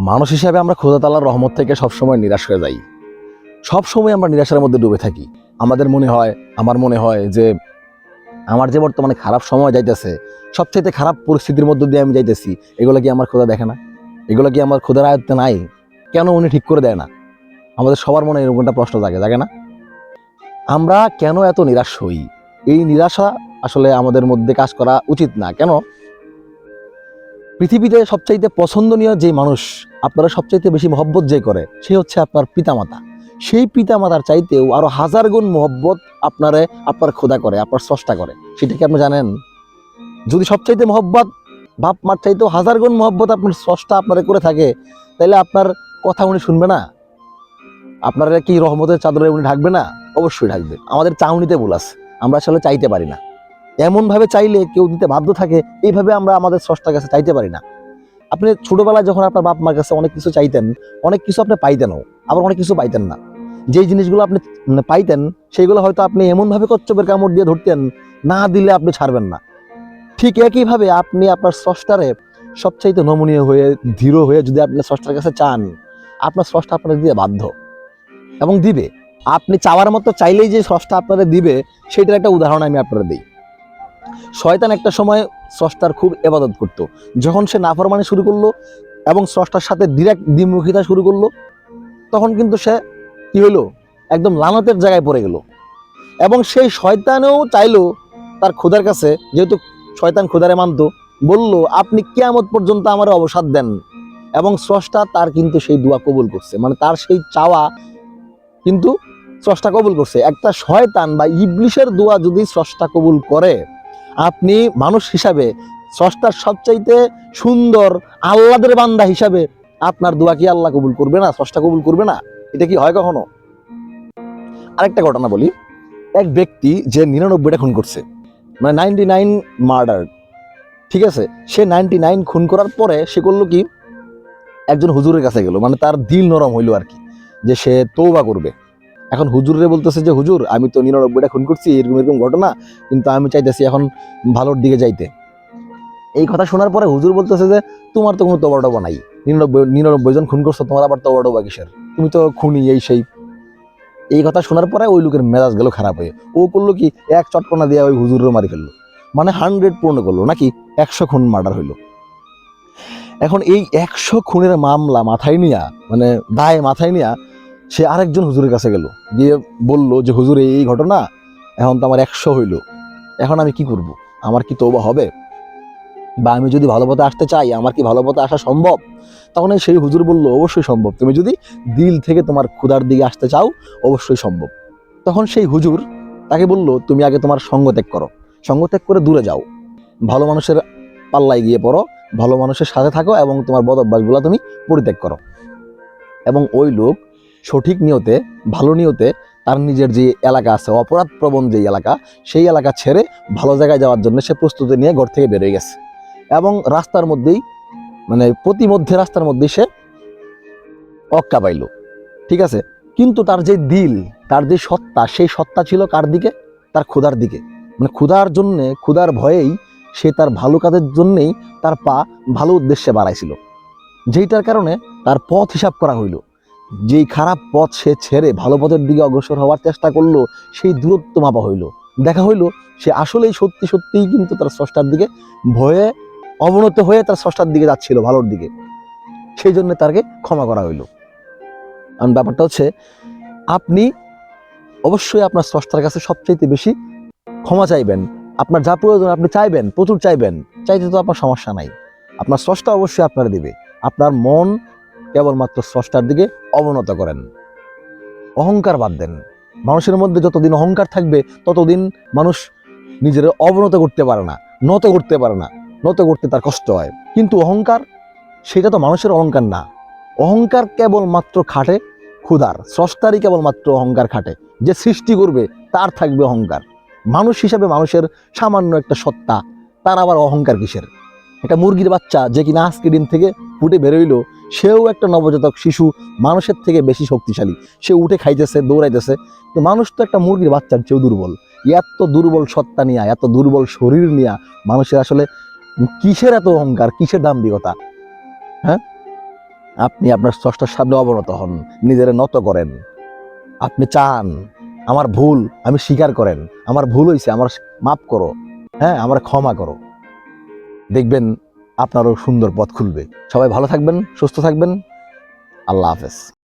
মানুষ হিসাবে আমরা খোদা তাআলার রহমত থেকে সবসময় নিরাশ হয়ে যাই। সবসময় আমরা নিরাশার মধ্যে ডুবে থাকি। আমার মনে হয় যে আমার যে বর্তমানে খারাপ সময় যাইতেছে, সবচেয়ে খারাপ পরিস্থিতির মধ্য দিয়ে আমি যাইতেছি, এগুলো কি আমার খোদা দেখে না? এগুলো কি আমার খোদার আয়ত্তে নাই? কেন উনি ঠিক করে দেয় না? আমাদের সবার মনে এরকম একটা প্রশ্ন জাগে না? আমরা কেন এত নিরাশ হই? এই নিরাশা আসলে আমাদের মধ্যে কাজ করা উচিত না। কেন? পৃথিবীতে সবচাইতে পছন্দনীয় যে মানুষ আপনারা সবচাইতে বেশি মহব্বত যে করে, সে হচ্ছে আপনার পিতামাতা। সেই পিতামাতার চাইতেও আরো হাজার গুণ মহব্বত আপনার খোদা করে, আপনার স্রষ্টা করে। সেটা কি আপনি জানেন? যদি সবচাইতে মহব্বত বাপ মার চাইতেও হাজার গুণ মহব্বত আপনার স্রষ্টা আপনারে করে থাকে, তাহলে আপনার কথা উনি শুনবে না? আপনারা কি রহমতের চাদরে উনি ঢাকবে না? অবশ্যই ঢাকবে। আমাদের চাউনিতে ভুল আছে, আমরা আসলে চাইতে পারি না। এমন ভাবে চাইলে কেউ দিতে বাধ্য থাকে, এইভাবে আমরা আমাদের স্রষ্টার কাছে চাইতে পারি না। আপনি ছোটবেলায় যখন আপনার বাপ মার কাছে অনেক কিছু চাইতেন, অনেক কিছু আপনি পাইতেনও, আবার অনেক কিছু পাইতেন না। যেই জিনিসগুলো আপনি পাইতেন, সেইগুলো হয়তো আপনি এমনভাবে কচ্ছপের কামড় দিয়ে ধরতেন, না দিলে আপনি ছাড়বেন না। ঠিক একইভাবে আপনি আপনার স্রষ্টারে সবচাইতে নমনীয় হয়ে, ধীর হয়ে যদি আপনি স্রষ্টার কাছে চান, আপনার স্রষ্টা আপনার দিয়ে বাধ্য এবং দিবে। আপনি চাওয়ার মতো চাইলেই যে স্রষ্টা আপনারা দিবে, সেটার একটা উদাহরণ আমি আপনারা দিই। শয়তান একটা সময় স্রষ্টার খুব ইবাদত করতো। যখন সে নাফরমানি শুরু করলো এবং স্রষ্টার সাথে ডিরেক্ট দ্বিমুখিতা শুরু করলো, তখন কিন্তু সে কি হইলো, একদম লানতের জায়গায় পড়ে গেল। এবং সেই শয়তানেও চাইলো তার খোদার কাছে, যেহেতু শয়তান খোদারে মানতো, বলল আপনি কিয়ামত পর্যন্ত আমার অবসাদ দেন। এবং স্রষ্টা তার কিন্তু সেই দোয়া কবুল করছে, মানে তার সেই চাওয়া কিন্তু স্রষ্টা কবুল করছে। একটা শয়তান বা ইবলিশের দোয়া যদি স্রষ্টা কবুল করে, আপনি মানুষ হিসাবে স্রষ্টার সবচাইতে সুন্দর আল্লাহদের বান্দা হিসাবে আপনার দোয়া কি আল্লাহ কবুল করবে না? স্রষ্টা কবুল করবে না? এটা কি হয় কখনো? আরেকটা ঘটনা বলি। এক ব্যক্তি যে 99টা খুন করছে, মানে 99 মার্ডার, ঠিক আছে, সে 99 খুন করার পরে সে করলো কি, একজন হুজুরের কাছে গেল, মানে তার দিল নরম হইলো আর কি, যে সে তওবা করবে। এখন হুজুরে বলতেছে যে হুজুর, আমি তো 99টা খুন করছি, এরকম এরকম ঘটনা, কিন্তু আমি চাইতেছি এখন ভালোর দিকে যাইতে। এই কথা শোনার পরে হুজুর বলতেছে যে তোমার তো কোনো তওবা টবা নাই, 99 জন খুন করছো, তোমার আবার তওবা টবা কিসের? তুমি তো খুনি, এই সেই। এই কথা শোনার পরে ওই লোকের মেজাজ গেল খারাপ হয়ে। ও করলো কি, এক চটকনা দিয়ে ওই হুজুরও মারি ফেললো, মানে 100 পূর্ণ করলো, নাকি 100 খুন মার্ডার হইলো। এখন এই 100 খুনের মামলা মাথায় নিয়া, মানে দায় মাথায় নিয়া, সে আরেকজন হুজুরের কাছে গেল, গিয়ে বলল যে হুজুর, এই ঘটনা, এখন তো আমার 100 হইল, এখন আমি কি করব? আমার কি তওবা হবে? বা আমি যদি ভালো পথে আসতে চাই, আমার কি ভালো পথে আসা সম্ভব? তখন সেই হুজুর বলল, অবশ্যই সম্ভব, তুমি যদি দিল থেকে তোমার ক্ষুধার দিকে আসতে চাও, অবশ্যই সম্ভব। তখন সেই হুজুর তাকে বলল, তুমি আগে তোমার সঙ্গ ত্যাগ করো, সঙ্গ ত্যাগ করে দূরে যাও, ভালো মানুষের পাল্লায় গিয়ে পড়ো, ভালো মানুষের সাথে থাকো এবং তোমার বদ অভ্যাসগুলো তুমি পরিত্যাগ করো। এবং ওই লোক সঠিক নিয়তে, ভালো নিয়তে, তার নিজের যে এলাকা আছে, অপরাধ প্রবণ যে এলাকা, সেই এলাকা ছেড়ে ভালো জায়গায় যাওয়ার জন্য সে প্রস্তুতি নিয়ে ঘর থেকে বেরোয় গেছে। এবং রাস্তার মধ্যেই, মানে প্রতিমধ্যে রাস্তার মধ্যেই সে অক্কা পাইল, ঠিক আছে। কিন্তু তার যে দিল, তার যে সত্তা, সেই সত্তা ছিল কার দিকে? তার ক্ষুধার দিকে। মানে ক্ষুধার জন্যে, ক্ষুধার ভয়েই সে তার ভালো কাজের জন্যেই তার পা ভালো উদ্দেশ্যে বাড়াইছিল, যেইটার কারণে তার পথ হিসাব করা হইল। যেই খারাপ পথ সে ছেড়ে ভালো পথের দিকে অগ্রসর হওয়ার চেষ্টা করলো, সেই দূরত্ব মাপা হইল। দেখা হইল সে আসলেই সত্যি সত্যিই কিন্তু তার স্রষ্টার দিকে ভয়ে অবনত হয়ে তার স্রষ্টার দিকে যাচ্ছিল, ভালোর দিকে। সেই জন্য তাকে ক্ষমা করা হইল। কারণ ব্যাপারটা হচ্ছে, আপনি অবশ্যই আপনার স্রষ্টার কাছে সবচাইতে বেশি ক্ষমা চাইবেন। আপনার যা প্রয়োজন আপনি চাইবেন, প্রচুর চাইবেন, চাইতে তো আপনার সমস্যা নাই। আপনার স্রষ্টা অবশ্যই আপনারা দিবে। আপনার মন কেবলমাত্র স্রষ্টার দিকে অবনত করেন, অহংকার বাদ দেন। মানুষের মধ্যে যতদিন অহংকার থাকবে, ততদিন মানুষ নিজের অবনত করতে পারে না, নত করতে পারে না, নত করতে তার কষ্ট হয়। কিন্তু অহংকার, সেটা তো মানুষের অহংকার না। অহংকার কেবলমাত্র খাটে ক্ষুধার, স্রষ্টারই কেবলমাত্র অহংকার খাটে। যে সৃষ্টি করবে তার থাকবে অহংকার। মানুষ হিসাবে মানুষের সামান্য একটা সত্তা, তার আবার অহংকার কিসের? একটা মুরগির বাচ্চা যে কিনা আজকে ডিম থেকে ফুটে বেরোইলো, সেও একটা নবজাতক শিশু, মানুষের থেকে বেশি শক্তিশালী। সে উঠে খাইতেছে, দৌড়াইতেছে। তো মানুষ তো একটা মুরগির বাচ্চার চেয়েও দুর্বল। এত দুর্বল সত্তা নিয়ে, এত দুর্বল শরীর নিয়ে মানুষের আসলে কিসের এত অহংকার, কিসের দাম্ভিকতা? হ্যাঁ, আপনি আপনার স্রষ্টার সামনে অবনত হন, নিজেরা নত করেন। আপনি চান আমার ভুল, আমি স্বীকার করেন, আমার ভুল হয়েছে, আমার মাফ করো, হ্যাঁ আমার ক্ষমা করো। দেখবেন আপনারও সুন্দর পথ খুলবে। সবাই ভালো থাকবেন, সুস্থ থাকবেন। আল্লাহ হাফেজ।